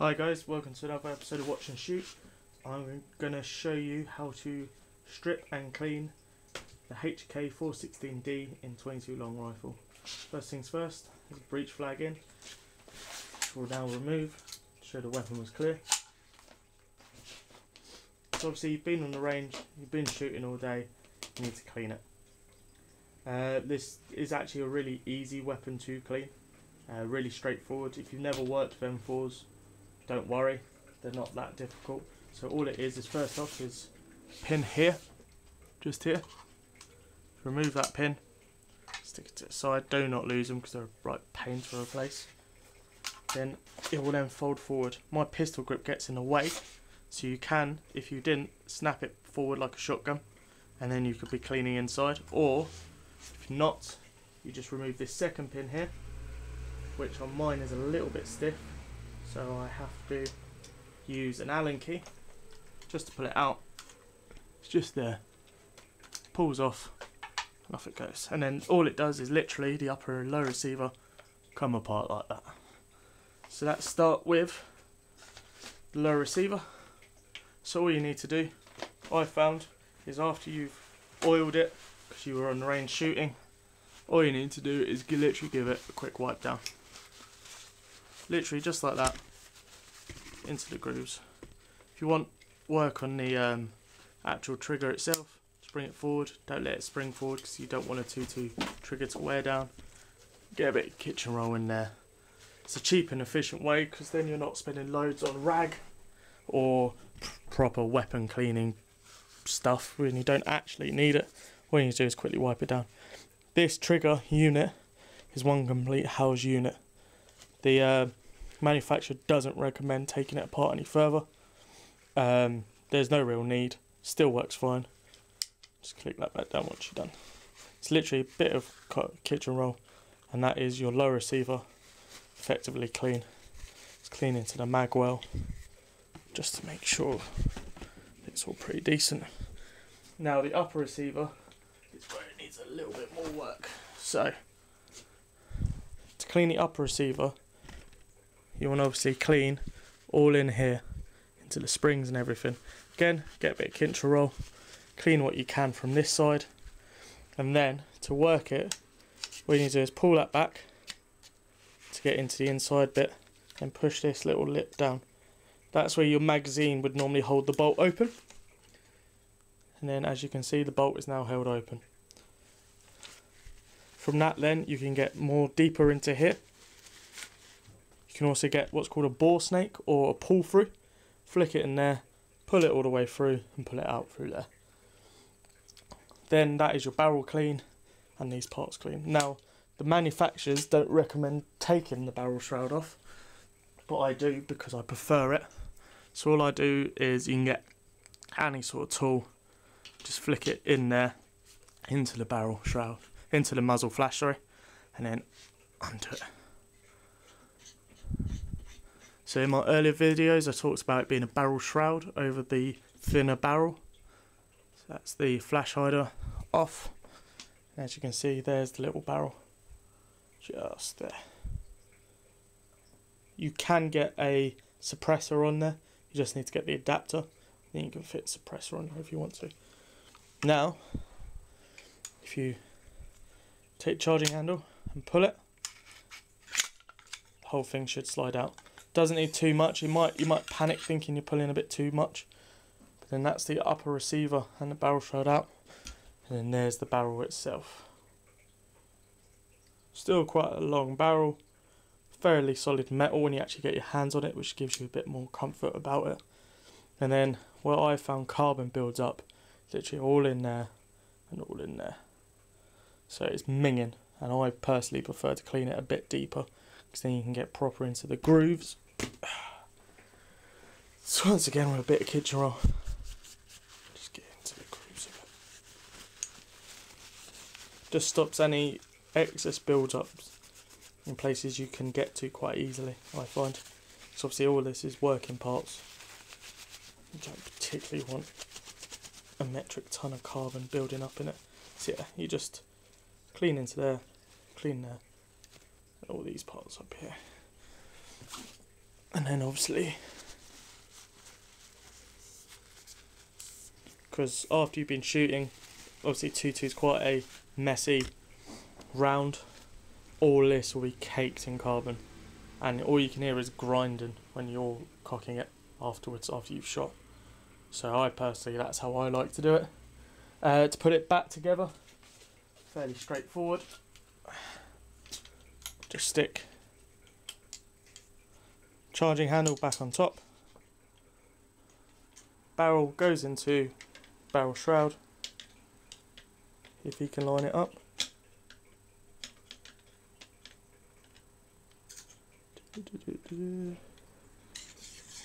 Hi guys, welcome to another episode of Watch and Shoot. I'm going to show you how to strip and clean the HK416D in 22 long rifle. First things first, there's a breech flag in, which we'll now remove to show the weapon was clear. So obviously you've been on the range, you've been shooting all day, you need to clean it. This is actually a really easy weapon to clean, really straightforward. If you've never worked with M4s, don't worry, they're not that difficult. So all it is first off is pin here, just here. Remove that pin, stick it to the side, do not lose them because they're a right pain to replace. Then it will then fold forward. My pistol grip gets in the way, so you can, if you didn't, snap it forward like a shotgun and then you could be cleaning inside, or if not, you just remove this second pin here, which on mine is a little bit stiff, so I have to use an Allen key just to pull it out. It's just there, pulls off and off it goes, and then all it does is literally the upper and lower receiver come apart like that. So let's start with the lower receiver. So all you need to do, I found, is after you've oiled it because you were on the range shooting, all you need to do is literally give it a quick wipe down. Literally just like that, into the grooves. If you want work on the actual trigger itself, just bring it forward, don't let it spring forward because you don't want a 2-2 trigger to wear down. Get a bit of kitchen roll in there. It's a cheap and efficient way because then you're not spending loads on rag or proper weapon cleaning stuff when you don't actually need it. All you need to do is quickly wipe it down. This trigger unit is one complete house unit. The manufacturer doesn't recommend taking it apart any further. There's no real need, still works fine. Just click that back down once you're done. It's literally a bit of kitchen roll and that is your low receiver effectively clean. It's clean into the mag well just to make sure it's all pretty decent. Now the upper receiver is where it needs a little bit more work. So to clean the upper receiver, you want to obviously clean all in here into the springs and everything. Again, get a bit of kitchen roll, clean what you can from this side, and then to work it, what you need to do is pull that back to get into the inside bit and push this little lip down. That's where your magazine would normally hold the bolt open, and then as you can see the bolt is now held open. From that then you can get more deeper into here. You can also get what's called a bore snake or a pull through. Flick it in there, pull it all the way through and pull it out through there. Then that is your barrel clean and these parts clean. Now the manufacturers don't recommend taking the barrel shroud off, but I do because I prefer it. So all I do is, you can get any sort of tool, just flick it in there into the barrel shroud, into the muzzle flash, sorry, and then undo it. So in my earlier videos I talked about it being a barrel shroud over the thinner barrel. So that's the flash hider off. And as you can see, there's the little barrel just there. You can get a suppressor on there, you just need to get the adapter, then you can fit a suppressor on there if you want to. Now if you take the charging handle and pull it, the whole thing should slide out. Doesn't need too much. You might panic thinking you're pulling a bit too much, but then that's the upper receiver and the barrel shroud out, and then there's the barrel itself. Still quite a long barrel, fairly solid metal when you actually get your hands on it, which gives you a bit more comfort about it. And then where I found carbon builds up, literally all in there and all in there, so it's minging, and I personally prefer to clean it a bit deeper because then you can get proper into the grooves. So once again with a bit of kitchen roll, just get into the grooves of it. Just stops any excess build-ups in places you can get to quite easily, I find. So obviously all this is working parts. You don't particularly want a metric ton of carbon building up in it. So yeah, you just clean into there, clean there, and all these parts up here. And then obviously, because after you've been shooting, obviously 2.2 is quite a messy round, all this will be caked in carbon, and all you can hear is grinding when you're cocking it afterwards after you've shot. So I personally, that's how I like to do it. To put it back together, fairly straightforward. Just stick charging handle back on top. Barrel goes into barrel shroud, if you can line it up.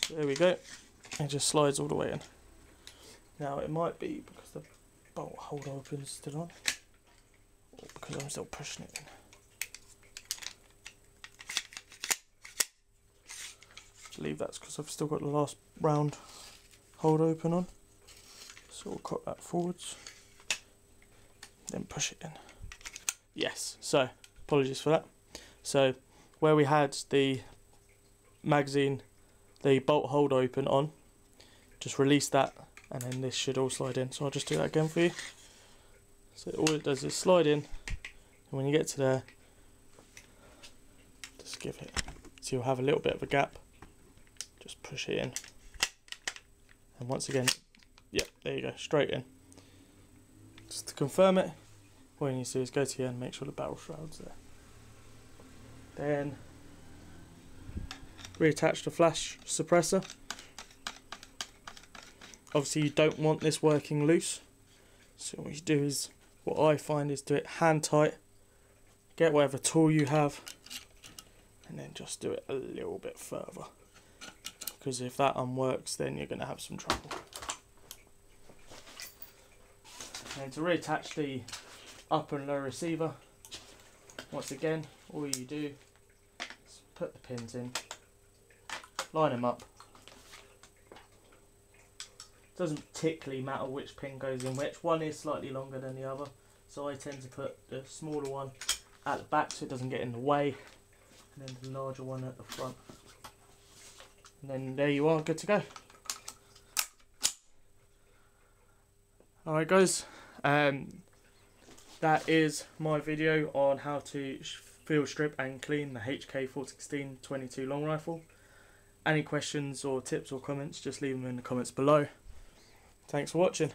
There we go. It just slides all the way in. Now it might be because the bolt hold open is still on, or because I'm still pushing it in. I believe that's because I've still got the last round hold open on. So we'll cock that forwards, then push it in. Yes, so apologies for that. So where we had the magazine, the bolt hold open on, just release that, and then this should all slide in. So I'll just do that again for you. So all it does is slide in, and when you get to there, just give it, so you'll have a little bit of a gap, just push it in, and once again, yep, there you go, straight in. Just to confirm it, all you need to do is go to the end, make sure the barrel shroud's there. Then reattach the flash suppressor. Obviously you don't want this working loose, so what you do is, what I find is do it hand tight, get whatever tool you have, and then just do it a little bit further, because if that unworks then you're going to have some trouble. And to reattach the upper and lower receiver, once again all you do is put the pins in, line them up. Doesn't particularly matter which pin goes in which. One is slightly longer than the other, so I tend to put the smaller one at the back so it doesn't get in the way, and then the larger one at the front. And then there you are, good to go. Alright guys, that is my video on how to field strip and clean the HK416 22 long rifle. Any questions or tips or comments, just leave them in the comments below. Thanks for watching.